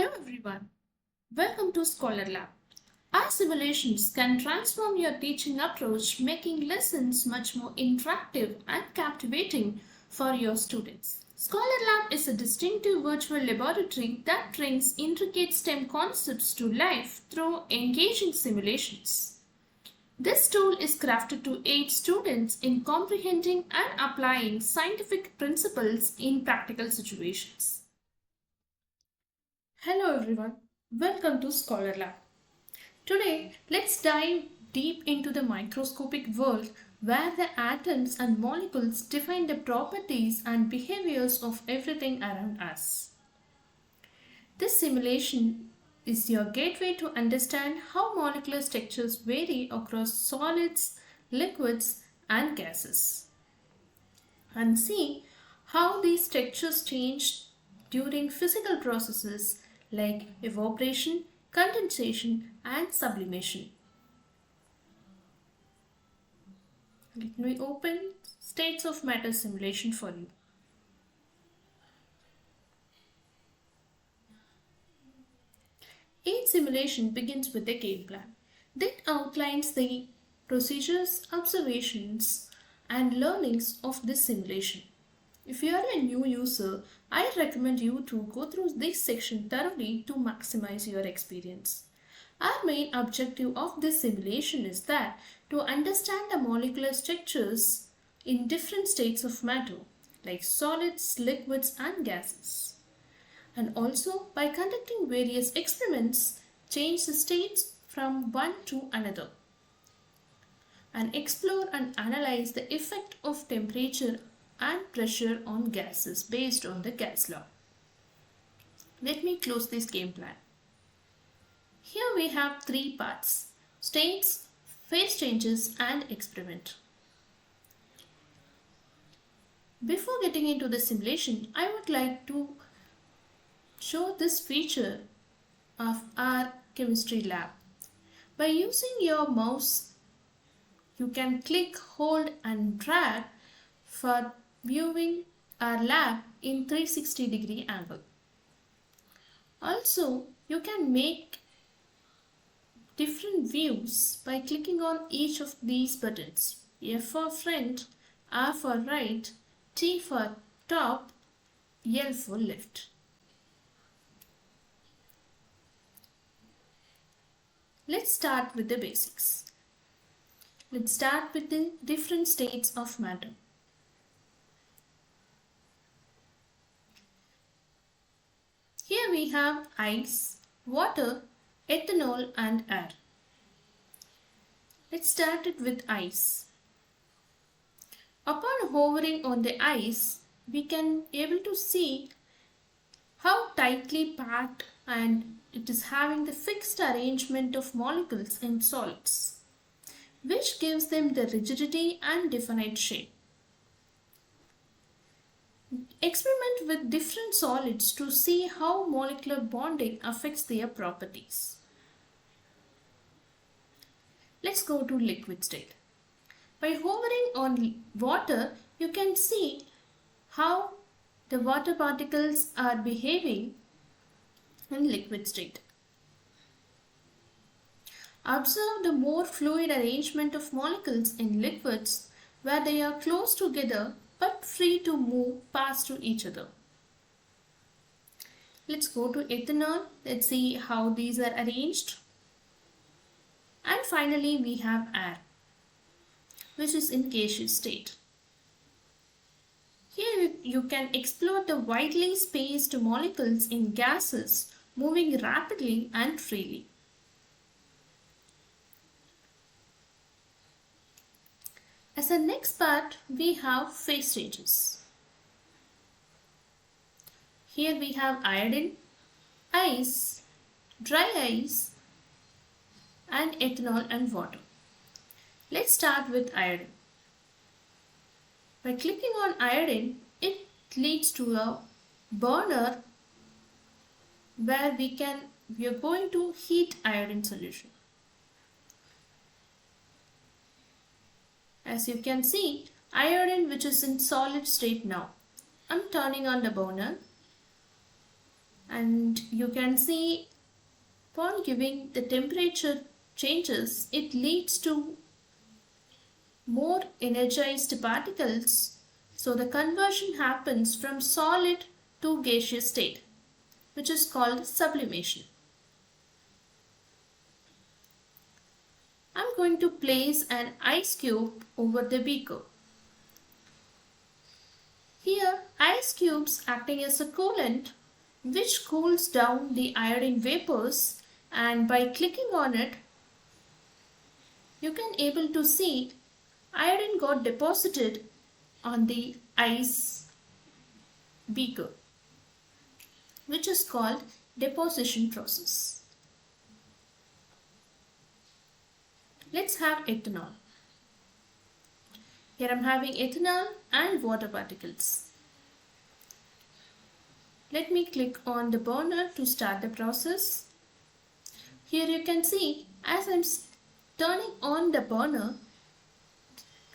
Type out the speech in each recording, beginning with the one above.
Hello everyone, welcome to Scholar Lab. Our simulations can transform your teaching approach, making lessons much more interactive and captivating for your students. Scholar Lab is a distinctive virtual laboratory that brings intricate STEM concepts to life through engaging simulations. This tool is crafted to aid students in comprehending and applying scientific principles in practical situations. Hello everyone, welcome to Scholar Lab. Today, let's dive deep into the microscopic world where the atoms and molecules define the properties and behaviors of everything around us. This simulation is your gateway to understand how molecular structures vary across solids, liquids, and gases, and see how these structures change during physical processes like evaporation, condensation, and sublimation. Let me open states of matter simulation for you. Each simulation begins with a game plan that outlines the procedures, observations, and learnings of this simulation. If you are a new user, I recommend you to go through this section thoroughly to maximize your experience. Our main objective of this simulation is that to understand the molecular structures in different states of matter, like solids, liquids, and gases. And also, by conducting various experiments, change the states from one to another and explore and analyze the effect of temperature and pressure on gases based on the gas law. Let me close this game plan. Here we have three parts: states, phase changes, and experiment. Before getting into the simulation, I would like to show this feature of our chemistry lab. By using your mouse, you can click, hold, and drag for viewing our lab in 360-degree angle. Also, you can make different views by clicking on each of these buttons: F for front, R for right, T for top, L for left. Let's start with the basics. Let's start with the different states of matter. Here we have ice, water, ethanol, and air. Let's start it with ice. Upon hovering on the ice, we can able to see how tightly packed and it is having the fixed arrangement of molecules in solids, which gives them the rigidity and definite shape. Experiment with different solids to see how molecular bonding affects their properties. Let's go to liquid state. By hovering on water, you can see how the water particles are behaving in liquid state. Observe the more fluid arrangement of molecules in liquids where they are close together but free to move past to each other. Let's go to ethanol. Let's see how these are arranged. And finally, we have air, which is in gaseous state. Here you can explore the widely spaced molecules in gases moving rapidly and freely. As a next part, we have phase changes. Here we have iodine, ice, dry ice, and ethanol and water. Let's start with iodine. By clicking on iodine, it leads to a burner where we are going to heat iodine solution. As you can see, iodine which is in solid state now. I'm turning on the burner and you can see upon giving the temperature changes, it leads to more energized particles. So the conversion happens from solid to gaseous state, which is called sublimation. I'm going to place an ice cube over the beaker. Here, ice cubes acting as a coolant which cools down the iodine vapors, and by clicking on it, you can able to see iodine got deposited on the ice beaker, which is called deposition process. Let's have ethanol. Here I am having ethanol and water particles. Let me click on the burner to start the process. Here you can see as I am turning on the burner,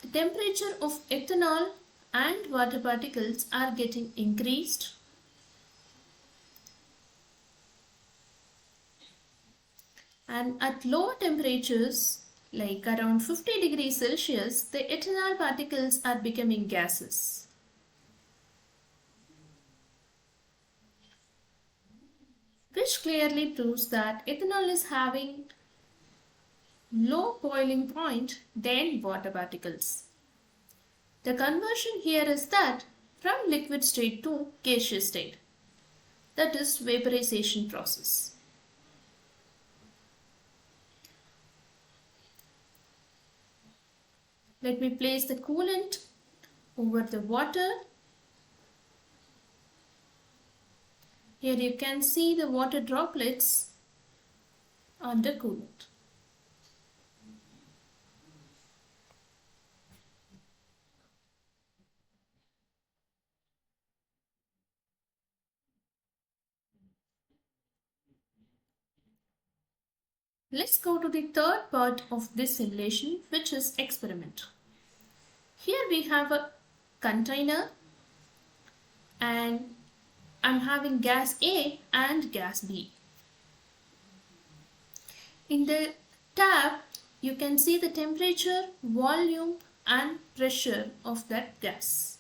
the temperature of ethanol and water particles are getting increased. And at lower temperatures, like around 50 degrees Celsius, the ethanol particles are becoming gases. Which clearly proves that ethanol is having low boiling point than water particles. The conversion here is that from liquid state to gaseous state, that is vaporization process. Let me place the coolant over the water. Here you can see the water droplets on the coolant. Let's go to the third part of this simulation, which is experiment. Here we have a container and I'm having gas A and gas B. In the tab, you can see the temperature, volume and pressure of that gas.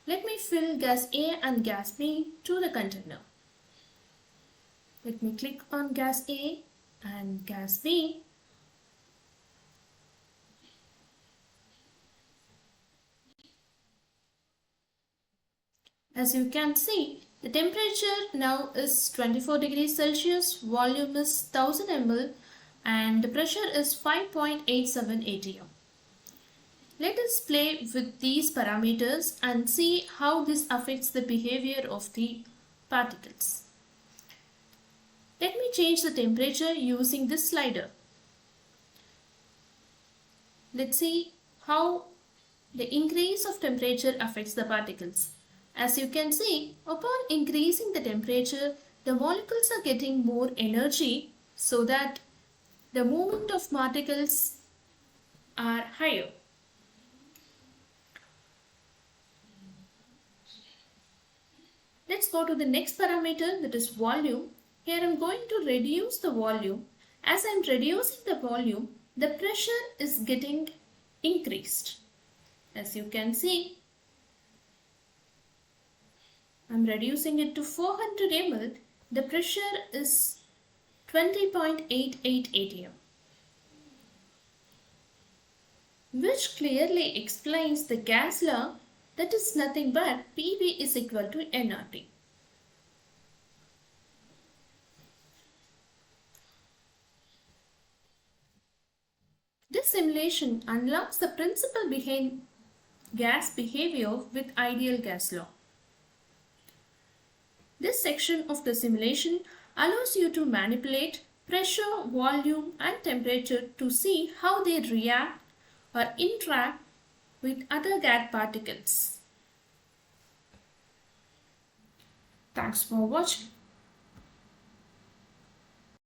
Let me fill gas A and gas B to the container. Let me click on gas A and gas B. As you can see, the temperature now is 24 degrees Celsius, volume is 1000 ml and the pressure is 5.87 atm. Let us play with these parameters and see how this affects the behavior of the particles. Let me change the temperature using this slider. Let's see how the increase of temperature affects the particles. As you can see, upon increasing the temperature, the molecules are getting more energy so that the movement of particles are higher. Let's go to the next parameter, that is volume. Here I am going to reduce the volume. As I am reducing the volume, the pressure is getting increased. As you can see, I am reducing it to 400 ml. The pressure is 20.88 atm, which clearly explains the gas law, that is nothing but PV is equal to nRT. This simulation unlocks the principle behind gas behavior with ideal gas law. This section of the simulation allows you to manipulate pressure, volume and temperature to see how they react or interact with other gas particles. Thanks for watching.